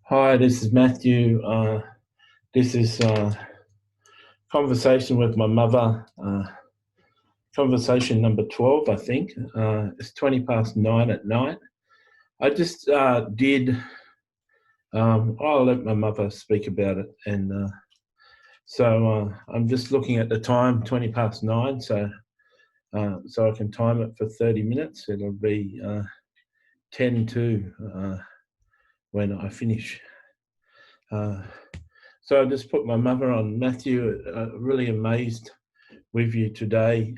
Hi, this is Matthew. This is conversation with my mother. Conversation number 12, I think. It's 20 past 9 at night. I just I'll let my mother speak about it. And I'm just looking at the time, 20 past 9, so I can time it for 30 minutes. It'll be 10 to when I finish. So I just put my mother on. Matthew, really amazed with you today.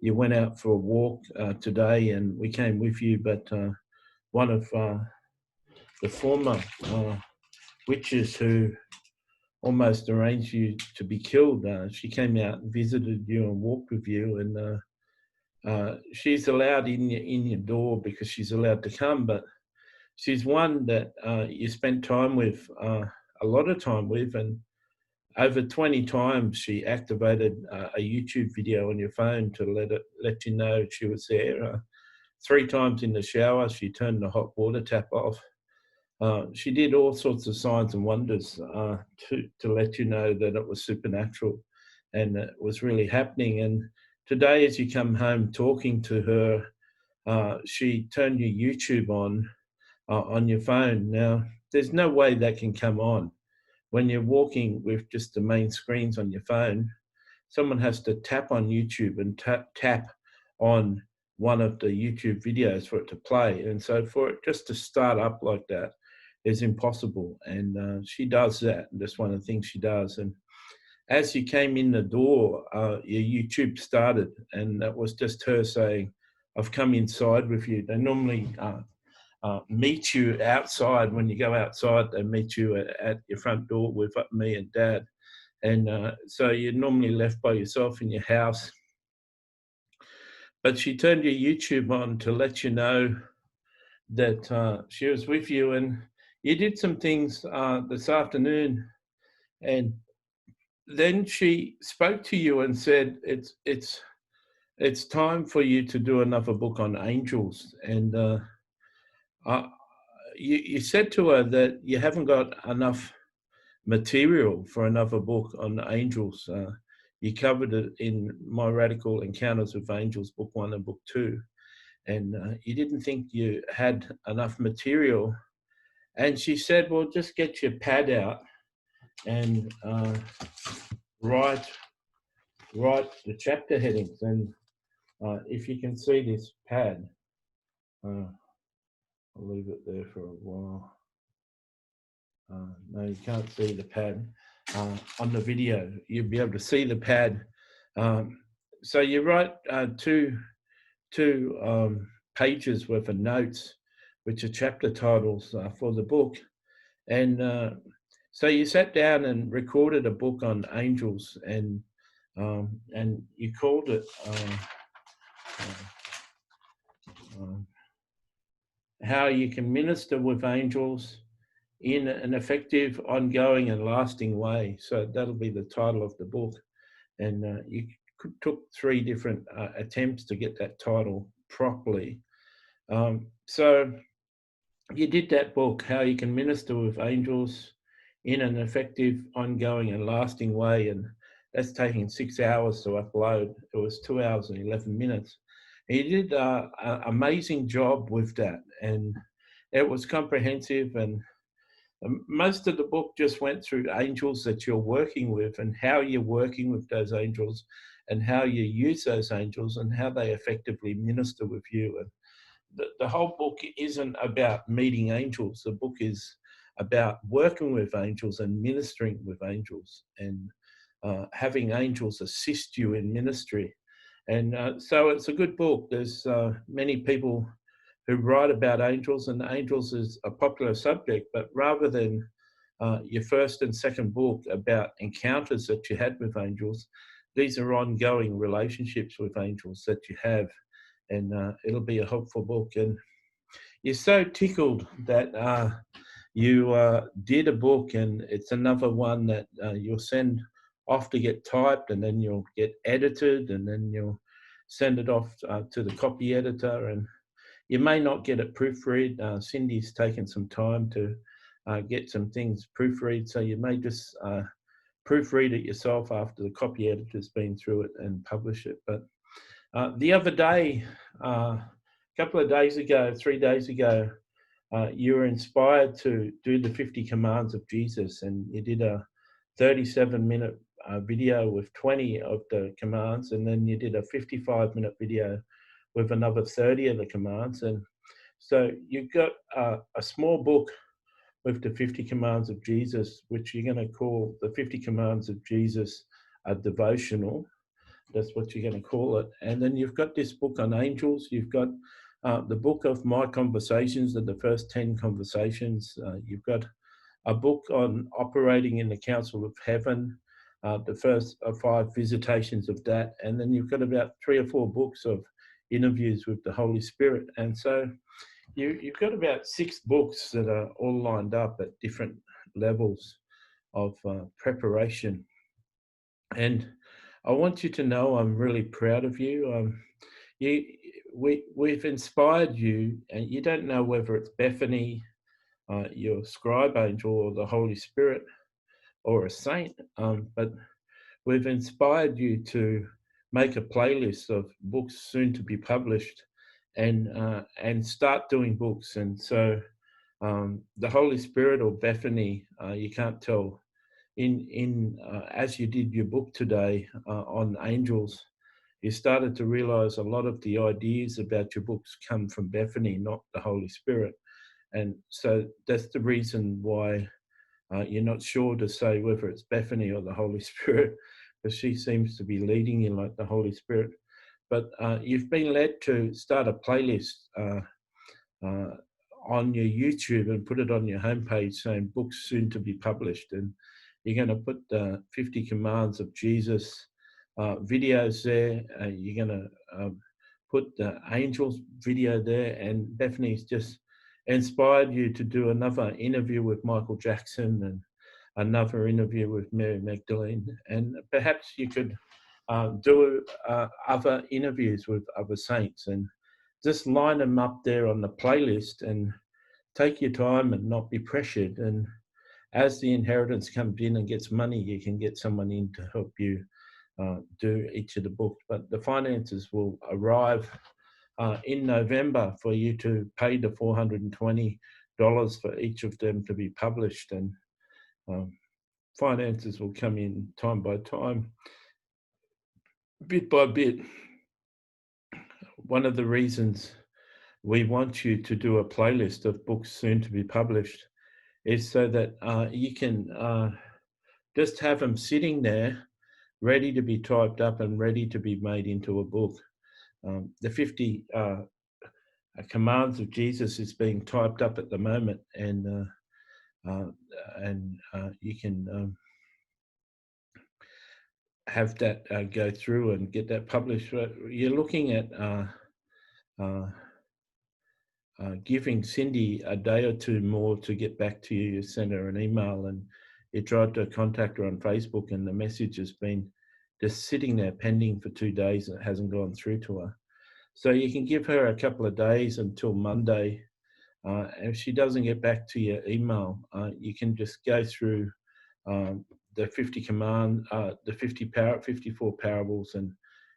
You went out for a walk today and we came with you, but one of the former witches who almost arranged you to be killed, she came out and visited you and walked with you, and she's allowed in your door because she's allowed to come, but she's one that you spent time with, a lot of time with, and over 20 times she activated a YouTube video on your phone to let you know she was there. 3 times in the shower, she turned the hot water tap off. She did all sorts of signs and wonders to let you know that it was supernatural and it was really happening. And today, as you come home talking to her, she turned your YouTube on your phone. Now, there's no way that can come on when you're walking with just the main screens on your phone. Someone has to tap on YouTube and tap on one of the YouTube videos for it to play. And so for it just to start up like that is impossible. And she does that. And that's one of the things she does. And as you came in the door, your YouTube started, and that was just her saying, I've come inside with you. They normally meet you outside. When you go outside, they meet you at your front door with me and Dad. And so you're normally left by yourself in your house. But she turned your YouTube on to let you know that she was with you, and you did some things this afternoon, and then she spoke to you and said, it's time for you to do another book on angels. And you said to her that you haven't got enough material for another book on angels. You covered it in My Radical Encounters with Angels, book 1 and book 2, and you didn't think you had enough material. And she said, well, just get your pad out and write the chapter headings. And if you can see this pad, I'll leave it there for a while. No, you can't see the pad on the video. You'll be able to see the pad. So you write two pages worth of notes, which are chapter titles for the book. And so you sat down and recorded a book on angels, and you called it How You Can Minister with Angels in an Effective, Ongoing and Lasting Way. So that'll be the title of the book. And you took 3 different attempts to get that title properly. So you did that book, How You Can Minister with Angels in an Effective, Ongoing and Lasting Way. And that's taking 6 hours to upload. It was 2 hours and 11 minutes. And you did an amazing job with that. And it was comprehensive, and most of the book just went through angels that you're working with and how you're working with those angels and how you use those angels and how they effectively minister with you. And the whole book isn't about meeting angels. The book is about working with angels and ministering with angels, and having angels assist you in ministry. And so it's a good book. There's many people who write about angels, and angels is a popular subject, but rather than your first and second book about encounters that you had with angels, these are ongoing relationships with angels that you have, and it'll be a helpful book. And you're so tickled that you did a book, and it's another one that you'll send off to get typed, and then you'll get edited, and then you'll send it off to the copy editor. And You may not get it proofread. Cindy's taken some time to get some things proofread, so you may just proofread it yourself after the copy editor's been through it and publish it. But the other day, a couple of days ago, 3 days ago, you were inspired to do the 50 commands of Jesus, and you did a 37-minute video with 20 of the commands, and then you did a 55-minute video with another 30 of the commands. And so you've got a small book with the 50 commands of Jesus, which you're going to call the 50 commands of Jesus a devotional. That's what you're going to call it. And then you've got this book on angels. You've got the book of my conversations, the first 10 conversations. You've got a book on operating in the council of heaven, the first 5 visitations of that. And then you've got about 3 or 4 books of interviews with the Holy Spirit. And so you've got about 6 books that are all lined up at different levels of preparation. And I want you to know I'm really proud of you. We've inspired you, and you don't know whether it's Bethany, your scribe angel, or the Holy Spirit, or a saint, but we've inspired you to make a playlist of books soon to be published, and start doing books. And so the Holy Spirit or Bethany, you can't tell. As you did your book today on angels, you started to realize a lot of the ideas about your books come from Bethany, not the Holy Spirit. And so that's the reason why you're not sure to say whether it's Bethany or the Holy Spirit, because she seems to be leading you like the Holy Spirit. But you've been led to start a playlist on your YouTube and put it on your homepage saying books soon to be published. And you're going to put the 50 commands of Jesus videos there. You're going to put the angels video there. And Bethany's just inspired you to do another interview with Michael Jackson and another interview with Mary Magdalene. And perhaps you could do other interviews with other saints, and just line them up there on the playlist and take your time and not be pressured. And as the inheritance comes in and gets money, you can get someone in to help you do each of the books. But the finances will arrive in November for you to pay the $420 for each of them to be published. And finances will come in time by time, bit by bit. One of the reasons we want you to do a playlist of books soon to be published is so that you can just have them sitting there ready to be typed up and ready to be made into a book. The 50 commands of Jesus is being typed up at the moment, and you can have that go through and get that published. You're looking at giving Cindy a day or two more to get back to you. You sent her an email, and you tried to contact her on Facebook, and the message has been just sitting there pending for 2 days and it hasn't gone through to her. So you can give her a couple of days until Monday. And if she doesn't get back to your email, you can just go through the 50 command, the 54 parables, and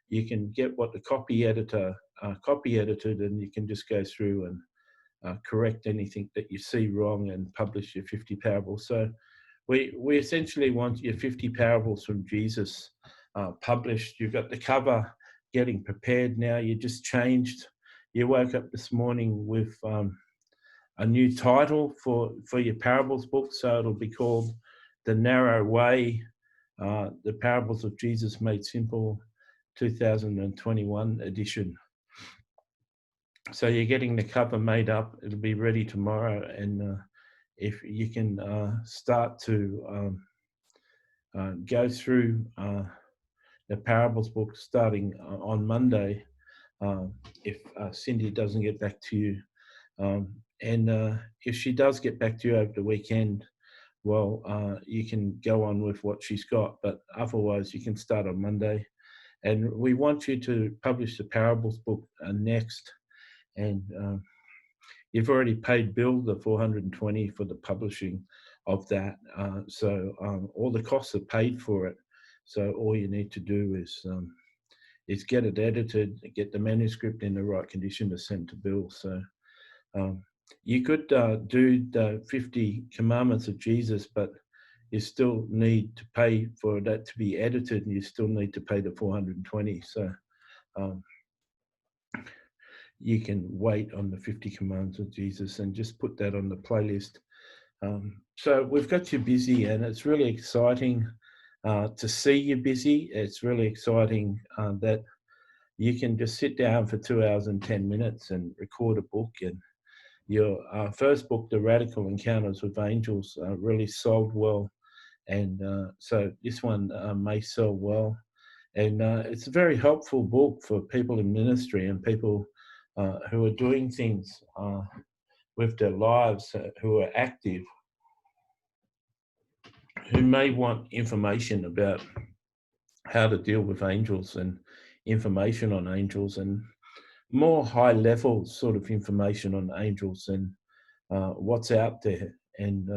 you can get what the copy editor copy edited, and you can just go through and correct anything that you see wrong and publish your 50 parables. So we essentially want your 50 parables from Jesus published. You've got the cover getting prepared now. You just changed. You woke up this morning with a new title for your parables book. So it'll be called The Narrow Way, The Parables of Jesus Made Simple, 2021 edition. So you're getting the cover made up. It'll be ready tomorrow. And if you can start to go through the parables book starting on Monday, if Cindy doesn't get back to you. And if she does get back to you over the weekend, well, you can go on with what she's got, but otherwise you can start on Monday. And we want you to publish the parables book next. and you've already paid Bill the 420 for the publishing of that. So all the costs are paid for it. So all you need to do is get it edited, get the manuscript in the right condition to send to Bill. So you could do the 50 Commandments of Jesus, but you still need to pay for that to be edited, and you still need to pay the 420. So you can wait on the 50 Commandments of Jesus and just put that on the playlist. So we've got you busy, and it's really exciting to see you busy. It's really exciting that you can just sit down for 2 hours and 10 minutes and record a book. And your first book, The Radical Encounters with Angels, really sold well. And so this one may sell well. And it's a very helpful book for people in ministry and people who are doing things with their lives, who are active, who may want information about how to deal with angels and information on angels and more high level sort of information on angels and what's out there. And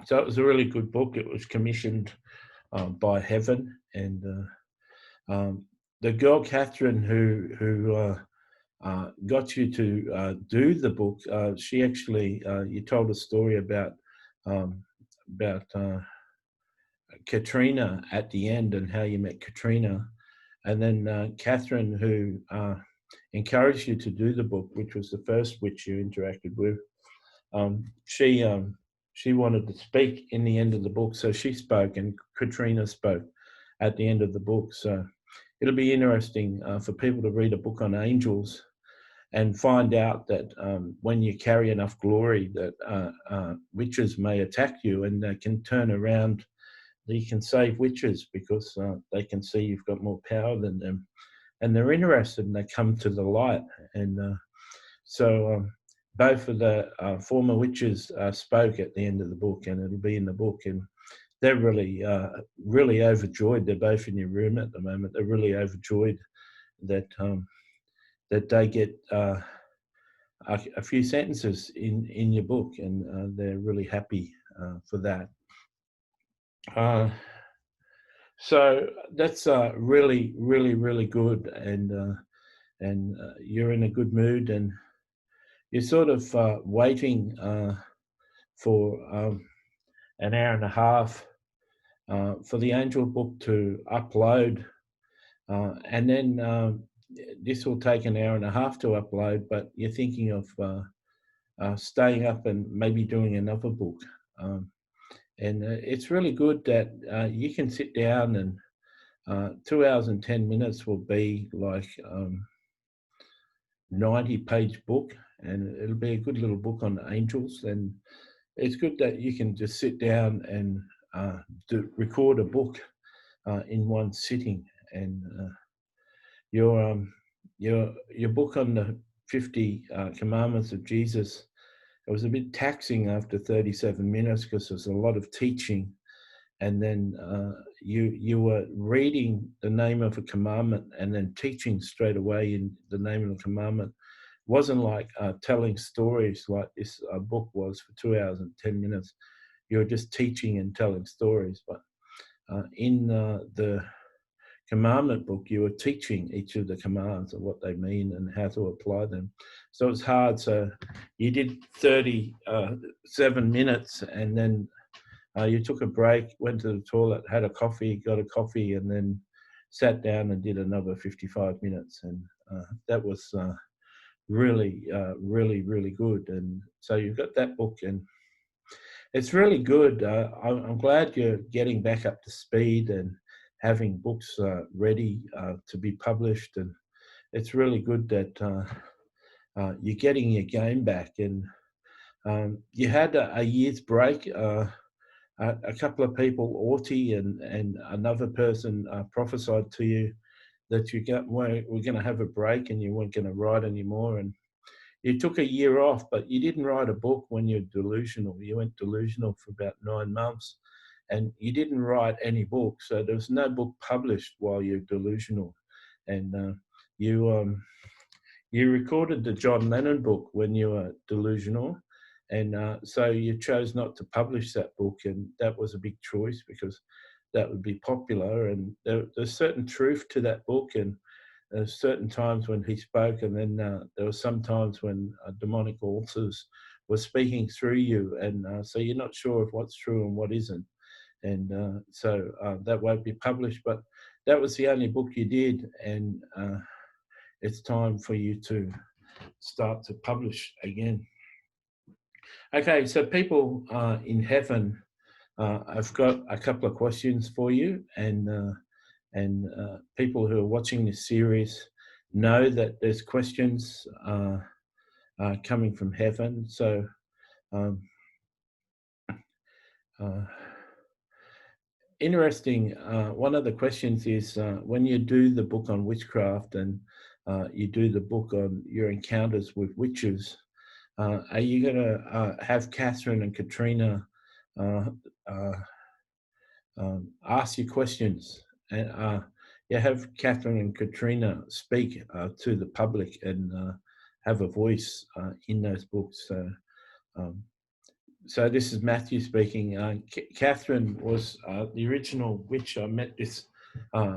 so it was a really good book. It was commissioned by Heaven, and the girl Catherine who got you to do the book, she actually you told a story about Katrina at the end and how you met Katrina, and then Catherine, who encouraged you to do the book, which was the first witch you interacted with. She wanted to speak in the end of the book, so she spoke, and Katrina spoke at the end of the book. So it'll be interesting for people to read a book on angels and find out that when you carry enough glory that witches may attack you, and they can turn around. You can save witches because they can see you've got more power than them, and they're interested, and they come to the light. And so both of the former witches spoke at the end of the book, and it'll be in the book. And they're really, really overjoyed. They're both in your room at the moment. They're really overjoyed that that they get a few sentences in your book, and they're really happy for that. So that's really, really, really good, and you're in a good mood, and you're sort of waiting for an hour and a half for the Angel book to upload, and then this will take an hour and a half to upload, but you're thinking of staying up and maybe doing another book. And it's really good that you can sit down, and 2 hours and 10 minutes will be like 90-page book, and it'll be a good little book on angels. And it's good that you can just sit down and record a book in one sitting. And your book on the 50 Commandments of Jesus, it was a bit taxing after 37 minutes because there's a lot of teaching, and then you were reading the name of a commandment and then teaching straight away in the name of the commandment. It wasn't like telling stories like this book was for 2 hours and 10 minutes. You were just teaching and telling stories, but in the commandment book, you were teaching each of the commands and what they mean and how to apply them. So it's hard. So you did 37 minutes, and then you took a break, went to the toilet, had a coffee, got a coffee, and then sat down and did another 55 minutes. And that was really, really, really good. And so you've got that book, and it's really good. I'm glad you're getting back up to speed and having books ready to be published. And it's really good that you're getting your game back. And you had a year's break. A couple of people, Orty and another person, prophesied to you that we're going to have a break and you weren't going to write anymore. And you took a year off, but you didn't write a book when you're delusional. You went delusional for about 9 months, and you didn't write any book. So there was no book published while you're delusional. And you you recorded the John Lennon book when you were delusional, and so you chose not to publish that book, and that was a big choice because that would be popular, and there's certain truth to that book, and there's certain times when he spoke, and then there were some times when demonic altars were speaking through you, and so you're not sure of what's true and what isn't, and so that won't be published, but that was the only book you did, and it's time for you to start to publish again. Okay, so people in heaven, I've got a couple of questions for you, and people who are watching this series know that there's questions coming from heaven. So um, interesting, one of the questions is when you do the book on witchcraft and you do the book on your encounters with witches, are you going to have Catherine and Katrina ask you questions, and you have Catherine and Katrina speak to the public and have a voice in those books? So this is Matthew speaking. Catherine was the original witch. I met this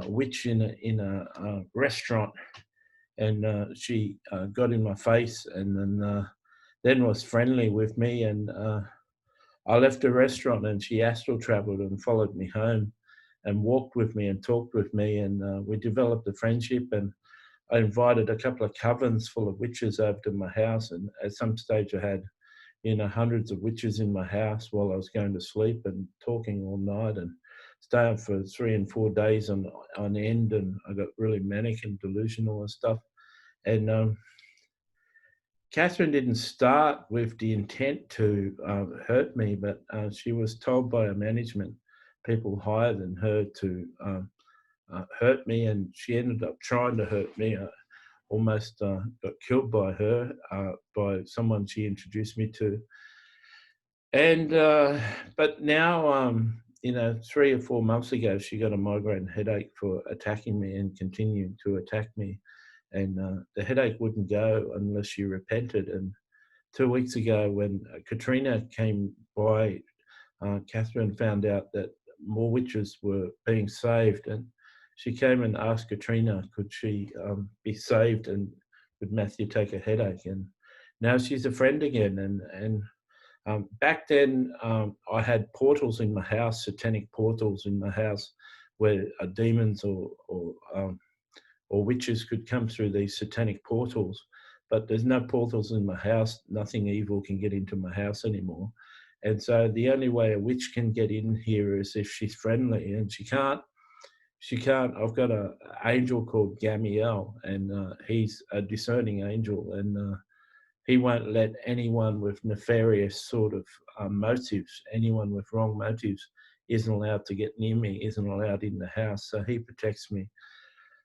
witch in a restaurant, and she got in my face, and then was friendly with me, and I left the restaurant, and she astral traveled and followed me home and walked with me and talked with me, and we developed a friendship, and I invited a couple of covens full of witches over to my house, and at some stage I had hundreds of witches in my house while I was going to sleep and talking all night and staying for 3 and 4 days on end, and I got really manic and delusional and stuff. And Catherine didn't start with the intent to hurt me, but she was told by her management, people higher than her, to hurt me, and she ended up trying to hurt me. Almost got killed by her, by someone she introduced me to. And but now, 3 or 4 months ago, she got a migraine headache for attacking me and continuing to attack me. And the headache wouldn't go unless she repented. And 2 weeks ago, when Katrina came by, Catherine found out that more witches were being saved, and she came and asked Katrina, could she be saved, and would Matthew take a headache? And now she's a friend again. And back then, I had portals in my house, satanic portals in my house, where demons or witches could come through these satanic portals. But there's no portals in my house. Nothing evil can get into my house anymore. And so the only way a witch can get in here is if she's friendly, and she can't. I've got an angel called Gamiel, and he's a discerning angel, and he won't let anyone with nefarious sort of motives, anyone with wrong motives, isn't allowed to get near me, isn't allowed in the house. So he protects me.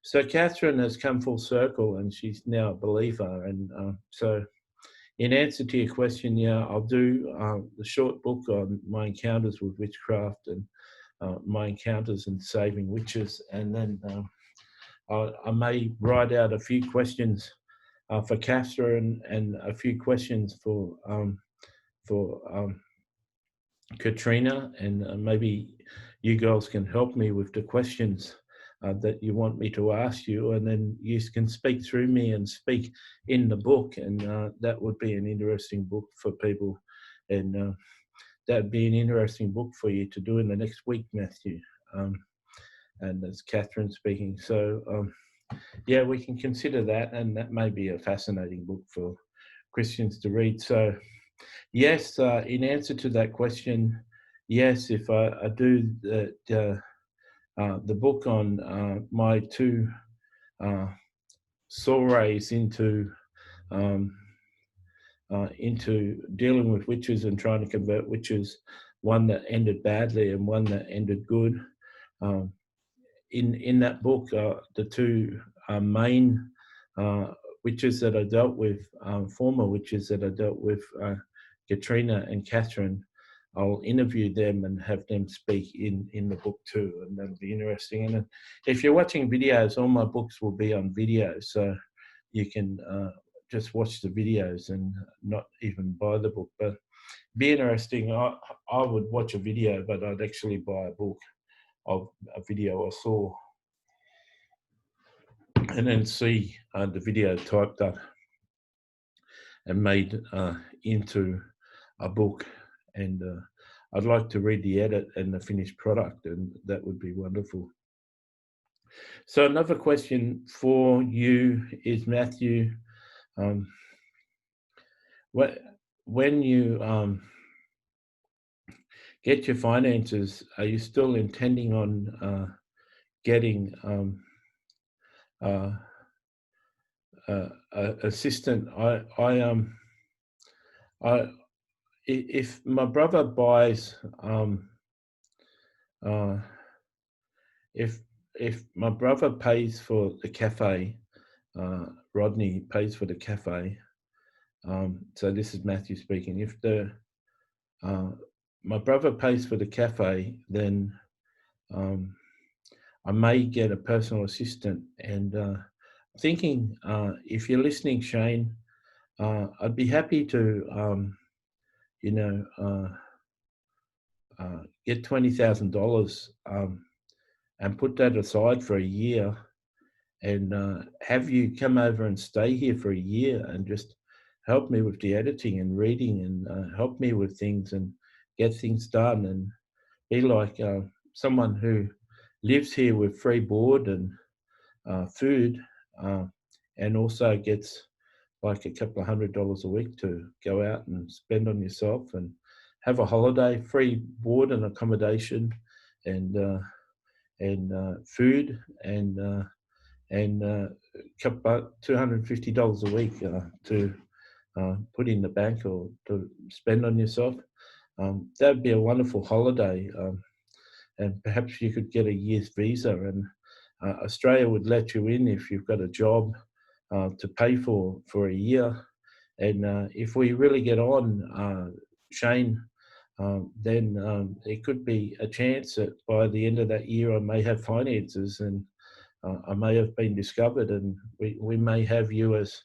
So Catherine has come full circle, and she's now a believer. And so in answer to your question, yeah, I'll do the short book on my encounters with witchcraft and my encounters in saving witches. And then I may write out a few questions for Catherine and a few questions for Katrina, and maybe you girls can help me with the questions that you want me to ask you, and then you can speak through me and speak in the book, and that would be an interesting book for people, and that'd be an interesting book for you to do in the next week, Matthew. And that's Catherine speaking. So yeah, we can consider that, and that may be a fascinating book for Christians to read. So yes, in answer to that question, yes, if I do the book on my 2 soirees into dealing with witches and trying to convert witches, one that ended badly and one that ended good. In that book, the 2 main witches that I dealt with, former witches that I dealt with, Katrina and Catherine, I'll interview them and have them speak in the book too, and that'll be interesting. And if you're watching videos, all my books will be on video, so you can just watch the videos and not even buy the book. But be interesting. I would watch a video, but I'd actually buy a book of a video I saw, and then see the video typed up and made into a book. And I'd like to read the edit and the finished product, and that would be wonderful. So another question for you is, Matthew, when you get your finances, are you still intending on getting assistant? If my brother buys, if my brother pays for the cafe, Rodney pays for the cafe. So this is Matthew speaking. If my brother pays for the cafe, then I may get a personal assistant. And thinking, if you're listening, Shane, I'd be happy to, get $20,000 and put that aside for a year, and have you come over and stay here for a year and just help me with the editing and reading, and help me with things and get things done, and be like someone who lives here with free board and food, and also gets like a couple of $100 a week to go out and spend on yourself and have a holiday, free board and accommodation, and food, and $250 a week to put in the bank or to spend on yourself. That'd be a wonderful holiday, and perhaps you could get a year's visa, and Australia would let you in if you've got a job to pay for a year. And if we really get on, Shane, then it could be a chance that by the end of that year I may have finances, and I may have been discovered, and we may have you as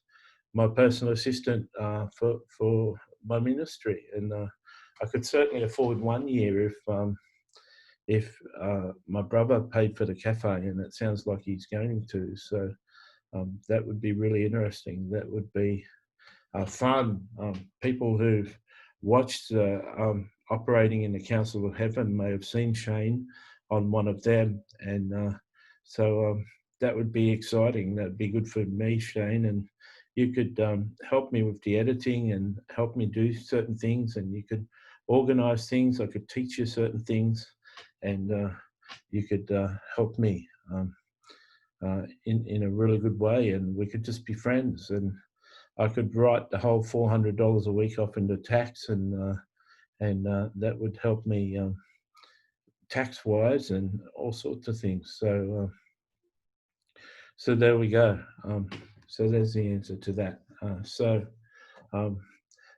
my personal assistant for my ministry. And I could certainly afford 1 year if my brother paid for the cafe, and it sounds like he's going to. So that would be really interesting. That would be fun. People who've watched Operating in the Council of Heaven may have seen Shane on one of them, and so that would be exciting. That'd be good for me, Shane, and you could help me with the editing and help me do certain things, and you could organize things. I could teach you certain things, and you could help me in a really good way, and we could just be friends. And I could write the whole $400 a week off into tax, and that would help me tax-wise and all sorts of things. So so there we go. So there's the answer to that.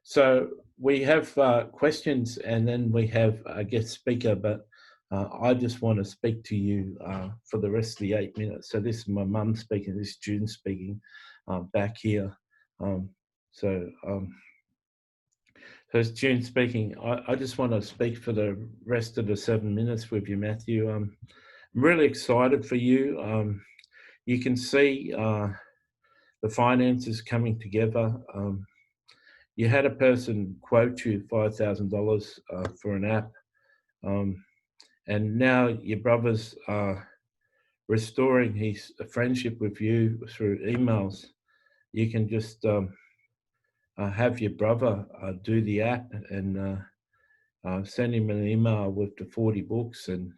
So we have questions, and then we have a guest speaker, but I just want to speak to you for the rest of the 8 minutes. So this is my mum speaking, this is June speaking back here. So it's June speaking. I just want to speak for the rest of the 7 minutes with you, Matthew. I'm really excited for you. You can see the finances coming together. You had a person quote you $5,000 for an app, and now your brother's restoring his friendship with you through emails. You can just have your brother do the app, and send him an email with the 40 books and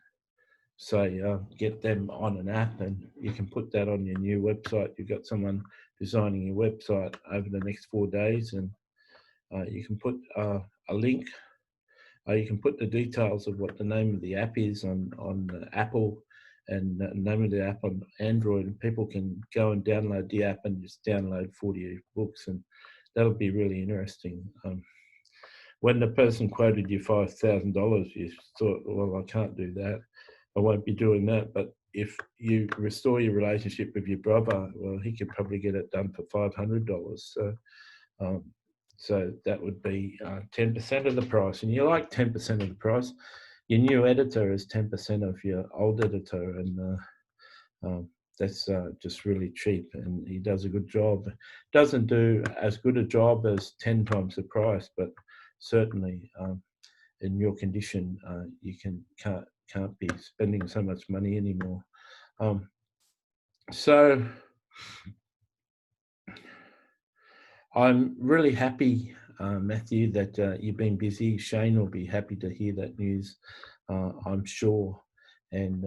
say, get them on an app, and you can put that on your new website. You've got someone designing your website over the next 4 days, and you can put a link. You can put the details of what the name of the app is on Apple, and the name of the app on Android, and people can go and download the app and just download 40 books, and that'll be really interesting. When the person quoted you $5,000, you thought, well, I can't do that. I won't be doing that. But if you restore your relationship with your brother, well, he could probably get it done for $500. Um, so that would be 10% of the price. And you like 10% of the price. Your new editor is 10% of your old editor, and that's just really cheap. And he does a good job. Doesn't do as good a job as 10 times the price, but certainly in your condition, you can't be spending so much money anymore. So I'm really happy, Matthew, that you've been busy. Shane will be happy to hear that news, I'm sure. And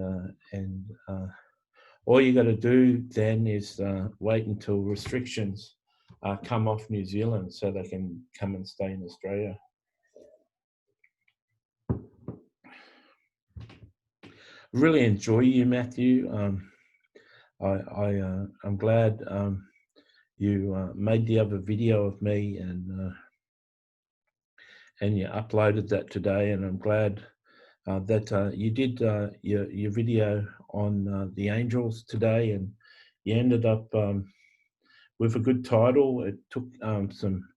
all you got to do then is wait until restrictions come off New Zealand so they can come and stay in Australia. Really enjoy you, Matthew. I'm glad you made the other video of me and you uploaded that today, and I'm glad that you did your video on the angels today, and you ended up with a good title. It took some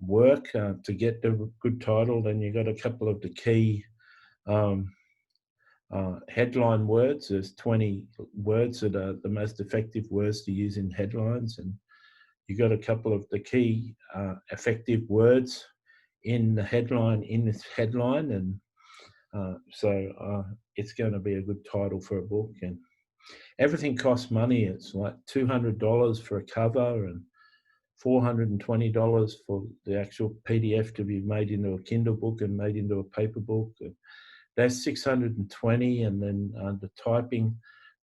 work to get the good title, and you got a couple of the key headline words. There's 20 words that are the most effective words to use in headlines, and you got a couple of the key effective words in the headline, and so it's going to be a good title for a book. And everything costs money. It's like $200 for a cover and $420 for the actual PDF to be made into a Kindle book and made into a paper book. That's $620, and then the typing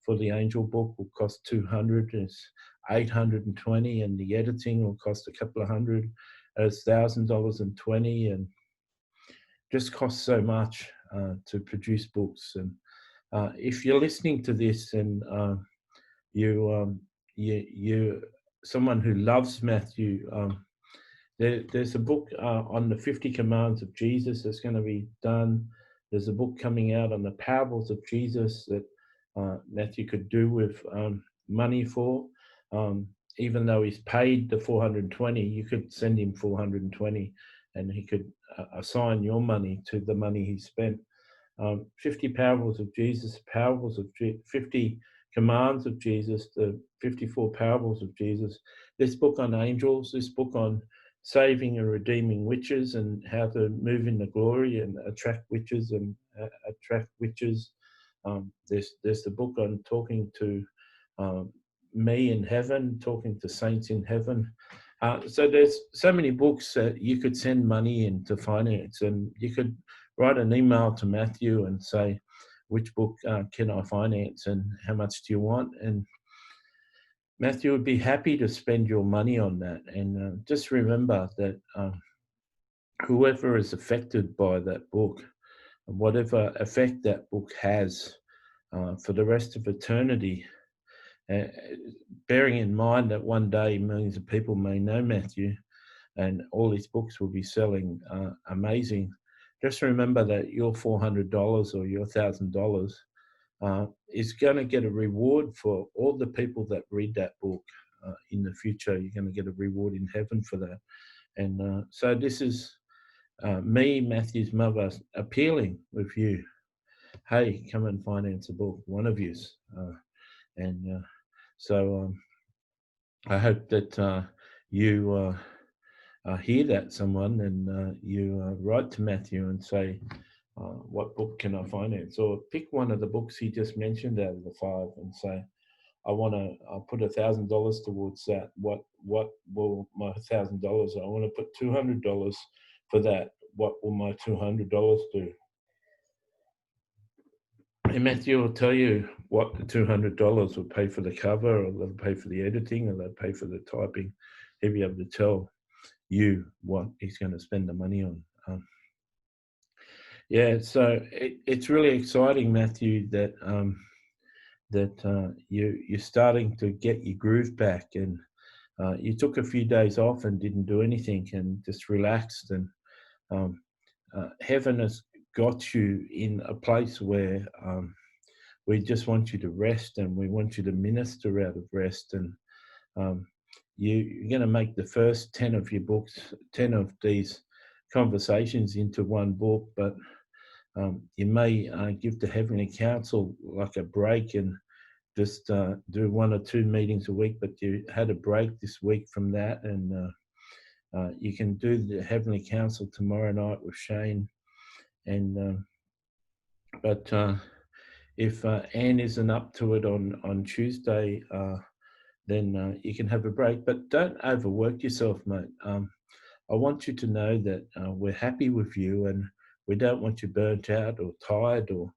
for the Angel book will cost $200. It's $820, and the editing will cost a couple of hundred. It's $1,020, and just costs so much to produce books. And if you're listening to this and you someone who loves Matthew, there's a book on the 50 commands of Jesus that's going to be done. There's a book coming out on the parables of Jesus that Matthew could do with money for. Even though he's paid the $420, you could send him $420 and he could assign your money to the money he spent. 50 parables of Jesus, 50 commands of Jesus, the 54 parables of Jesus. This book on angels, this book on saving and redeeming witches and how to move in the glory and attract witches and attract witches. There's the book on talking to me in heaven, talking to saints in heaven. So there's so many books that you could send money in to finance, and you could write an email to Matthew and say, which book can I finance and how much do you want? And Matthew would be happy to spend your money on that. And just remember that whoever is affected by that book, whatever effect that book has for the rest of eternity, bearing in mind that one day millions of people may know Matthew and all his books will be selling amazing. Just remember that your $400 or your $1,000 is going to get a reward for all the people that read that book in the future. You're going to get a reward in heaven for that. And so this is me, Matthew's mother, appealing with you. Hey, come and finance a book, one of yous. So I hope that you hear that, someone, and you write to Matthew and say, what book can I finance? Or pick one of the books he just mentioned out of the 5 and say, I'll put $1,000 towards that. What will my $1,000? I want to put $200 for that. What will my $200 do? And Matthew will tell you what the $200 will pay for the cover, or they'll pay for the editing, or they'll pay for the typing. He'll be able to tell you what he's going to spend the money on. Yeah, so it's really exciting, Matthew, that you're starting to get your groove back, and you took a few days off and didn't do anything and just relaxed, and heaven has got you in a place where we just want you to rest, and we want you to minister out of rest. And um, you're going to make the first 10 of your books, 10 of these conversations into one book, but you may give the Heavenly Council like a break and just do 1 or 2 meetings a week, but you had a break this week from that, and you can do the Heavenly Council tomorrow night with Shane. And but if Anne isn't up to it on Tuesday, then you can have a break. But don't overwork yourself, mate. I want you to know that we're happy with you, and we don't want you burnt out or tired or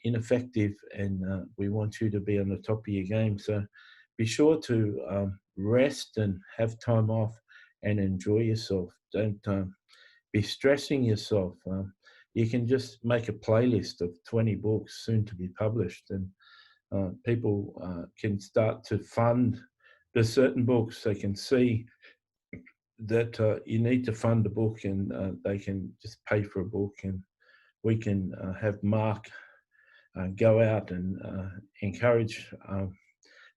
ineffective, and we want you to be on the top of your game. So be sure to rest and have time off and enjoy yourself. Don't be stressing yourself. You can just make a playlist of 20 books soon to be published, and people can start to fund the certain books. They can see that you need to fund a book, and they can just pay for a book, and we can have Mark go out and encourage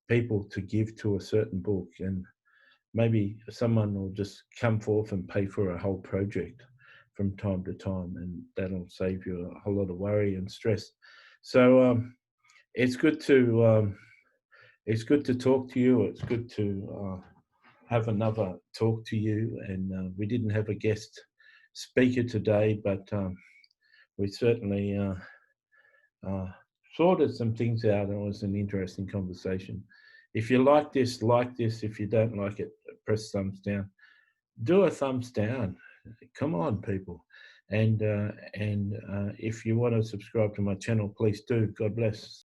people to give to a certain book, and maybe someone will just come forth and pay for a whole project from time to time, and that'll save you a whole lot of worry and stress. So it's good to talk to you. It's good to have another talk to you. And we didn't have a guest speaker today, but we certainly sorted some things out, and it was an interesting conversation. If you like this, like this. If you don't like it, press thumbs down. Do a thumbs down. Come on, people. And if you want to subscribe to my channel, please do. God bless.